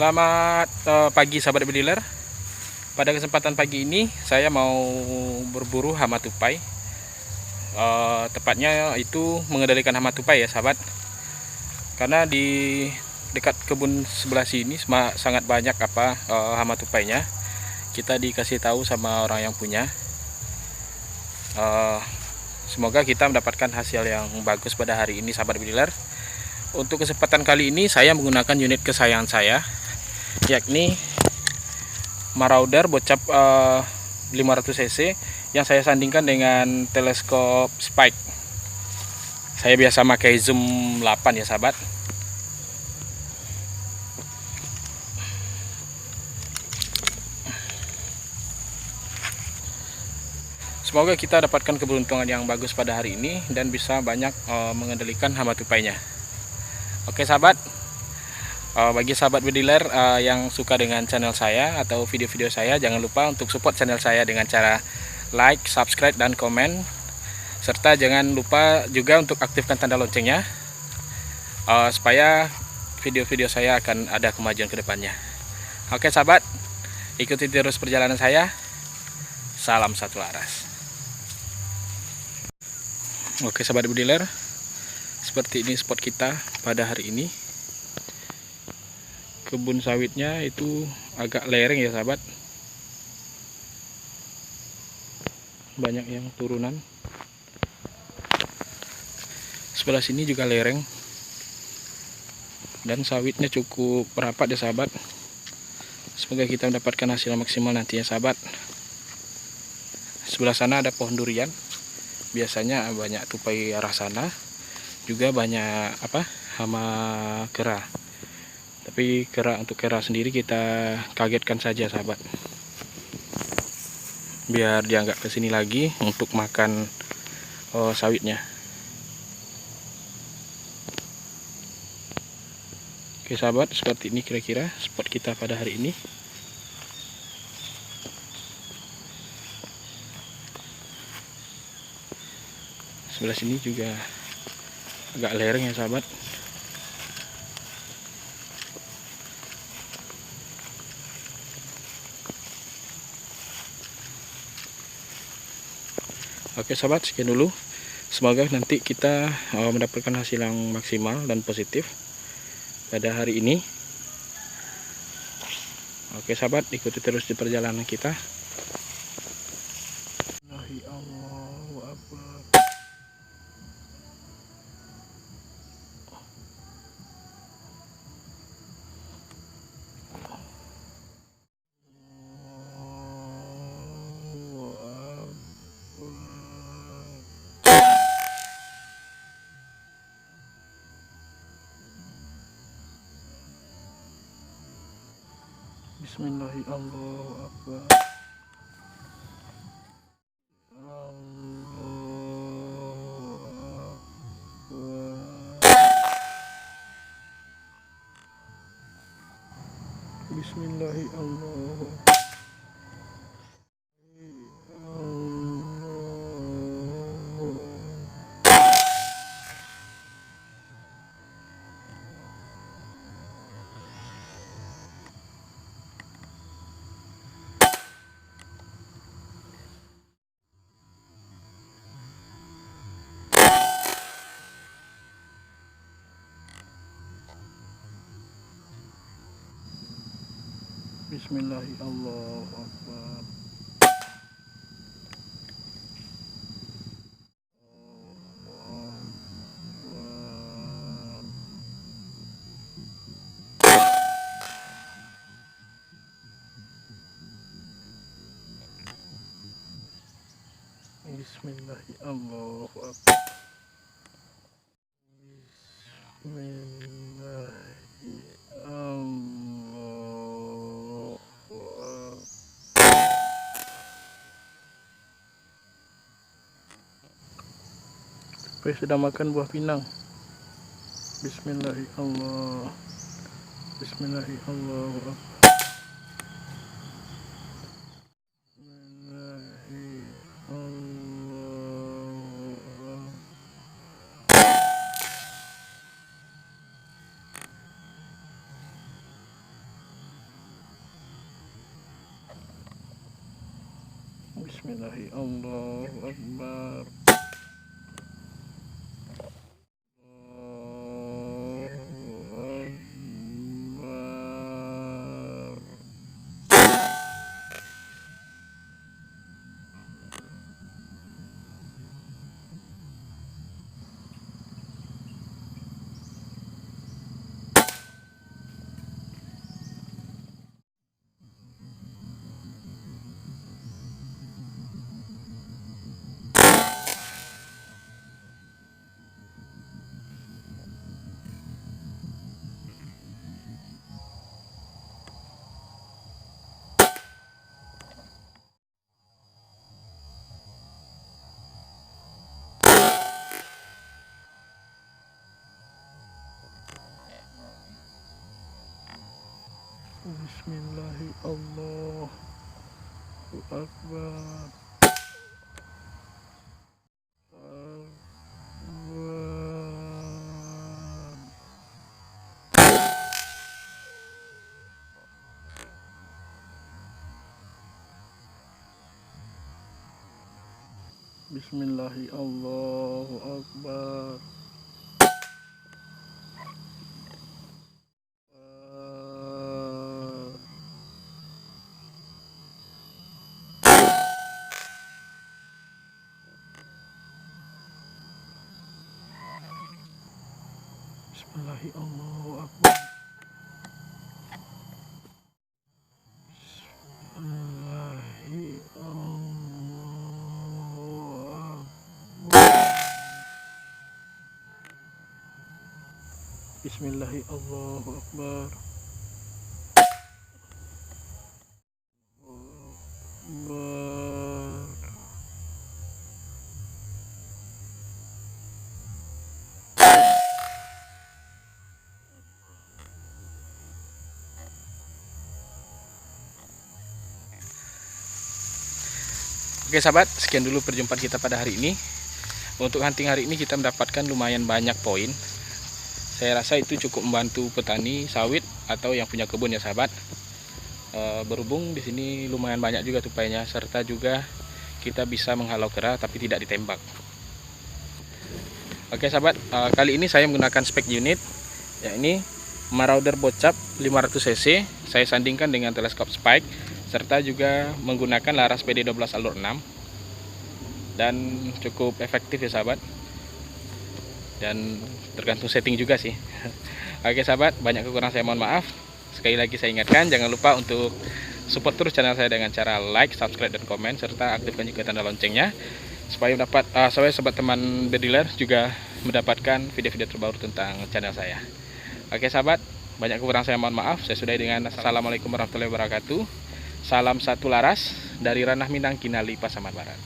Selamat pagi sahabat bediler. Pada kesempatan pagi ini saya mau berburu hama tupai. Tepatnya itu mengendalikan hama tupai ya sahabat. Karena di dekat kebun sebelah sini sangat banyak hama tupainya. Kita dikasih tahu sama orang yang punya. Semoga kita mendapatkan hasil yang bagus pada hari ini sahabat bediler. Untuk kesempatan kali ini saya menggunakan unit kesayangan saya, yakni Marauder bocap 500 cc yang saya sandingkan dengan teleskop Spike. Saya biasa pakai zoom 8 ya sahabat. Semoga kita dapatkan keberuntungan yang bagus pada hari ini dan bisa banyak mengendalikan hama tupainya. Oke sahabat, bagi sahabat bediler yang suka dengan channel saya atau video-video saya, jangan lupa untuk support channel saya dengan cara like, subscribe, dan komen. Serta jangan lupa juga untuk aktifkan tanda loncengnya supaya video-video saya akan ada kemajuan ke depannya. Oke sahabat, ikuti terus perjalanan saya. Salam satu laras. Oke sahabat bediler, seperti ini spot kita pada hari ini. Kebun sawitnya itu agak lereng ya sahabat, banyak yang turunan. Sebelah sini juga lereng dan sawitnya cukup rapat ya sahabat. Semoga kita mendapatkan hasil maksimal nanti ya sahabat. Sebelah sana ada pohon durian, biasanya banyak tupai arah sana, juga banyak hama kera. Tapi untuk kera sendiri kita kagetkan saja sahabat, biar dia nggak kesini lagi untuk makan sawitnya. Oke sahabat, seperti ini kira-kira spot kita pada hari ini. Sebelah sini juga agak lereng ya sahabat. Oke sahabat, sekian dulu. Semoga nanti kita mendapatkan hasil yang maksimal dan positif pada hari ini. Oke sahabat, ikuti terus di perjalanan kita. Bismillahirrahmanirrahim. Bismillahirrahmanirrahim. Bismillahirrahmanirrahim. Bismillahirrahmanirrahim. Saya sedang makan buah pinang. Bismillahirrahmanirrahim. Bismillahirrahmanirrahim. Bismillahirrahmanirrahim. Allahu Akbar. Bismillahirrahmanirrahim. Allahu Akbar. Bismillahirrahmanirrahim. Allahu Akbar. Bismillahirrahmanirrahim. Allahu Akbar. Bismillahirrahmanirrahim. Allahu Akbar. Oke sahabat, sekian dulu perjumpaan kita pada hari ini. Untuk hunting hari ini kita mendapatkan lumayan banyak poin. Saya rasa itu cukup membantu petani sawit atau yang punya kebun ya sahabat. Berhubung di sini lumayan banyak juga tupainya, serta juga kita bisa menghalau kera tapi tidak ditembak. Oke sahabat, kali ini saya menggunakan spek unit, yakni Marauder Bocap 500 cc. Saya sandingkan dengan teleskop spike, serta juga menggunakan laras PD12 alur 6, dan cukup efektif ya sahabat, dan tergantung setting juga sih. Oke sahabat, banyak kekurangan saya mohon maaf. Sekali lagi saya ingatkan, jangan lupa untuk support terus channel saya dengan cara like, subscribe, dan komen, serta aktifkan juga tanda loncengnya supaya sobat teman bediler juga mendapatkan video-video terbaru tentang channel saya. Oke sahabat, banyak kekurangan saya mohon maaf. Saya sudahi dengan assalamualaikum warahmatullahi wabarakatuh. Salam satu laras dari Ranah Minang, Kinali, Pasaman Barat.